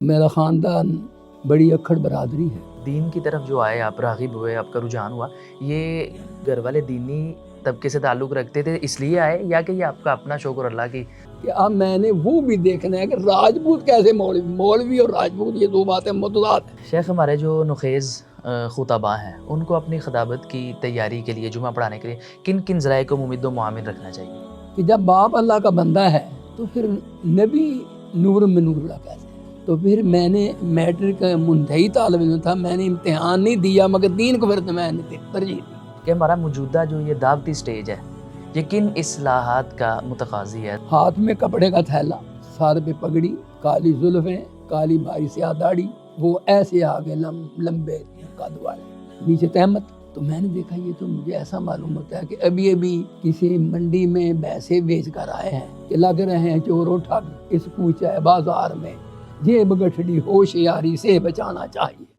میرا خاندان بڑی اکھڑ برادری ہے۔ دین کی طرف جو آئے آپ، راغب ہوئے، آپ کا رجحان ہوا، یہ گھر والے دینی طبقے سے تعلق رکھتے تھے اس لیے آئے، یا کہ یہ آپ کا اپنا شوق اور اللہ کی؟ کہ اب میں نے وہ بھی دیکھنا ہے کہ راجپوت کیسے مولوی اور راجپوت یہ دو باتیں متضاد ہیں۔ شیخ، ہمارے جو نخیز خطباء ہیں ان کو اپنی خطابت کی تیاری کے لیے، جمعہ پڑھانے کے لیے کن کن ذرائع کو ممد و معامل رکھنا چاہیے؟ کہ جب باپ اللہ کا بندہ ہے تو پھر نبی نور من نور اللہ کیسے؟ تو پھر میں نے میٹرک کا منتہی طالب علم تھا، میں نے امتحان نہیں دیا مگر دین کو پھر میں نے ترجیح دی کہ ہمارا موجودہ جو یہ دعوتی سٹیج ہے یہ کن اصلاحات کا متقاضی ہے؟ ہاتھ میں کپڑے کا تھیلا، سر پہ پگڑی، کالی زلفیں، کالی بھاری سیاہ داڑھی، وہ ایسے آگے لمبے قد والے، نیچے تہمت۔ تو میں نے دیکھا یہ تو مجھے ایسا معلوم ہوتا ہے کہ ابھی کسی منڈی میں بھینسیں بیچ کر آئے ہیں کہ لگ رہے ہیں چور و ٹھگ، اس کوچہ بازار میں جیب گٹھڑی ہوشیاری سے بچانا چاہیے۔